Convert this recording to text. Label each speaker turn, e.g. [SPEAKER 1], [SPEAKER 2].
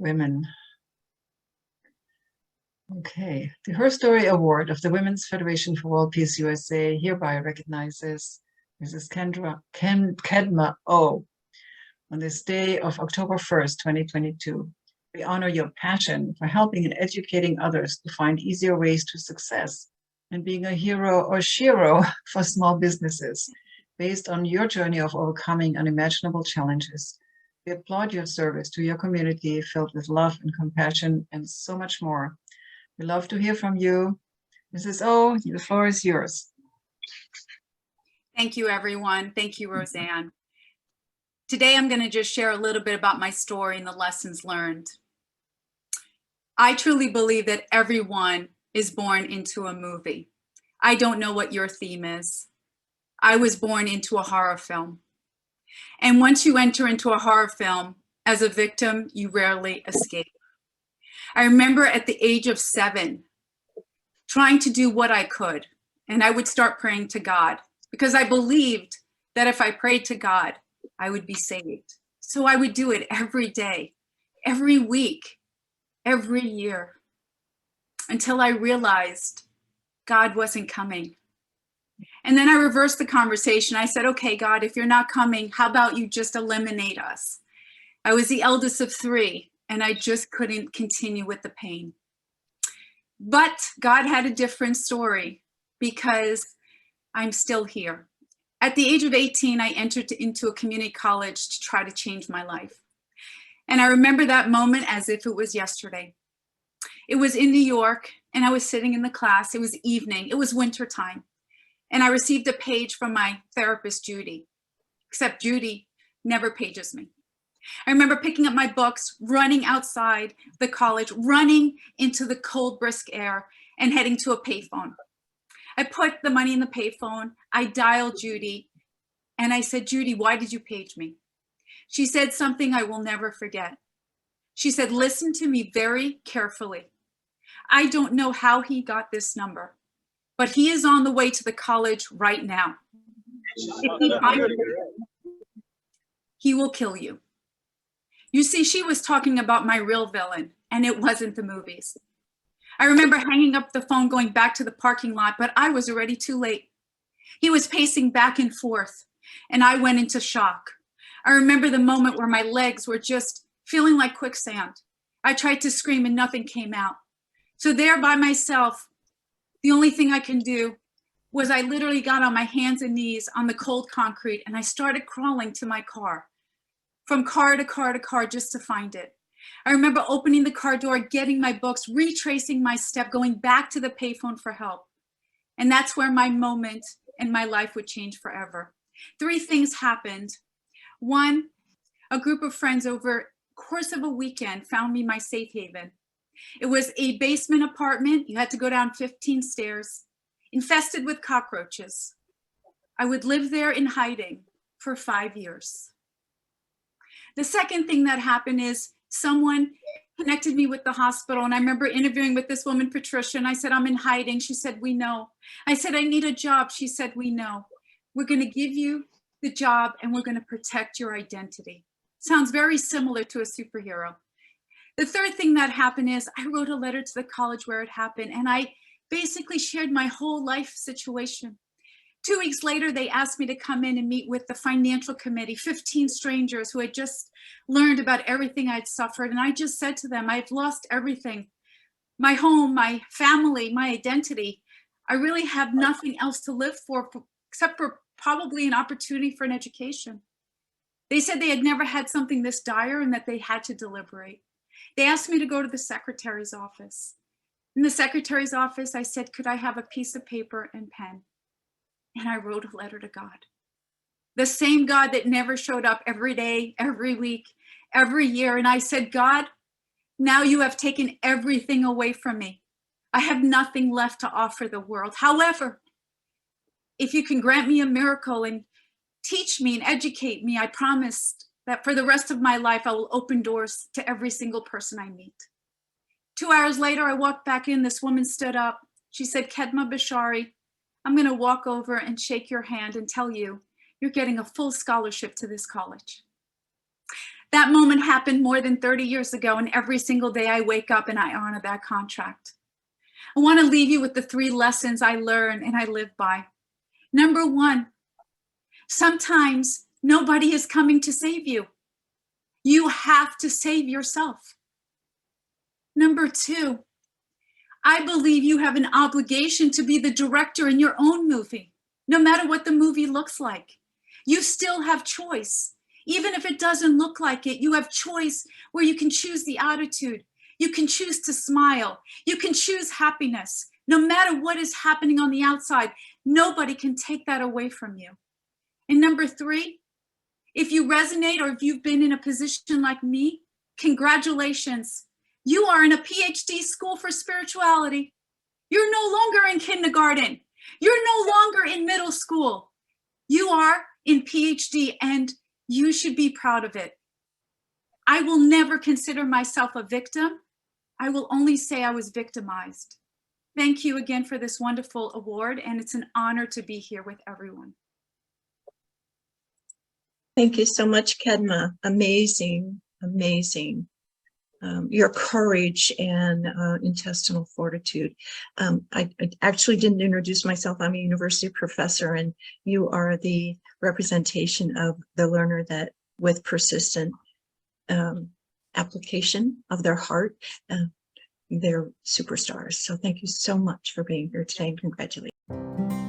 [SPEAKER 1] women. Okay, the HerStory Award of the Women's Federation for World Peace USA hereby recognizes Mrs. Kedma Ough on this day of October 1st, 2022. We honor your passion for helping and educating others to find easier ways to success and being a hero or shero for small businesses based on your journey of overcoming unimaginable challenges. We applaud your service to your community filled with love and compassion and so much more. We love to hear from you. Mrs. Ough, the floor is yours.
[SPEAKER 2] Thank you, everyone. Thank you, Roseanne. Today, I'm going to just share a little bit about my story and the lessons learned. I truly believe that everyone is born into a movie. I don't know what your theme is. I was born into a horror film. And once you enter into a horror film, as a victim, you rarely escape. I remember at the age of 7, trying to do what I could. And I would start praying to God because I believed that if I prayed to God, I would be saved. So I would do it every day, every week, every year, until I realized God wasn't coming. And then I reversed the conversation. I said, okay, God, if you're not coming, how about you just eliminate us? I was the eldest of 3, and I just couldn't continue with the pain. But God had a different story because I'm still here. At the age of 18, I entered into a community college to try to change my life. And I remember that moment as if it was yesterday. It was in New York, and I was sitting in the class. It was evening. It was winter time. And I received a page from my therapist, Judy, except Judy never pages me. I remember picking up my books, running outside the college, running into the cold, brisk air, and heading to a payphone. I put the money in the payphone. I dialed Judy, and I said, Judy, why did you page me? She said something I will never forget. She said, listen to me very carefully. I don't know how he got this number, but he is on the way to the college right now. If he finds you, he will kill you. You see, she was talking about my real villain, and it wasn't the movies. I remember hanging up the phone, going back to the parking lot, but I was already too late. He was pacing back and forth, and I went into shock. I remember the moment where my legs were just feeling like quicksand. I tried to scream and nothing came out. So there by myself, the only thing I can do was I literally got on my hands and knees on the cold concrete, and I started crawling to my car, from car to car to car, just to find it. I remember opening the car door, getting my books, retracing my step, going back to the payphone for help. And that's where my moment in my life would change forever. 3 things happened. 1, a group of friends over the course of a weekend found me my safe haven. It was a basement apartment. You had to go down 15 stairs, infested with cockroaches. I would live there in hiding for 5 years. The second thing that happened is someone connected me with the hospital. And I remember interviewing with this woman, Patricia, and I said, I'm in hiding. She said, we know. I said, I need a job. She said, we know. We're going to give you the job and we're going to protect your identity. Sounds very similar to a superhero. The third thing that happened is I wrote a letter to the college where it happened, and I basically shared my whole life situation. 2 weeks later, they asked me to come in and meet with the financial committee, 15 strangers who had just learned about everything I'd suffered. And I just said to them, I've lost everything, my home, my family, my identity. I really have nothing else to live for except for probably an opportunity for an education. They said they had never had something this dire and that they had to deliberate. They asked me to go to the secretary's office. In the secretary's office, I said, could I have a piece of paper and pen? And I wrote a letter to God. The same God that never showed up every day, every week, every year. And I said, God, now you have taken everything away from me. I have nothing left to offer the world. However, if you can grant me a miracle and teach me and educate me, I promised that for the rest of my life, I will open doors to every single person I meet. 2 hours later, I walked back in. This woman stood up. She said, Kedma Bashari, I'm going to walk over and shake your hand and tell you you're getting a full scholarship to this college. That moment happened more than 30 years ago, and every single day I wake up and I honor that contract. I want to leave you with the 3 lessons I learn and I live by. Number 1, sometimes nobody is coming to save you. You have to save yourself. Number 2, I believe you have an obligation to be the director in your own movie, no matter what the movie looks like. You still have choice. Even if it doesn't look like it, you have choice where you can choose the attitude. You can choose to smile. You can choose happiness. No matter what is happening on the outside, nobody can take that away from you. And number 3, if you resonate or if you've been in a position like me, congratulations. You are in a PhD school for spirituality. You're no longer in kindergarten. You're no longer in middle school. You are in PhD, and you should be proud of it. I will never consider myself a victim. I will only say I was victimized. Thank you again for this wonderful award, and it's an honor to be here with everyone.
[SPEAKER 3] Thank you so much, Kedma. Amazing, amazing. Your courage and intestinal fortitude. I actually didn't introduce myself. I'm a university professor, and you are the representation of the learner that, with persistent application of their heart, they're superstars. So thank you so much for being here today, and congratulations.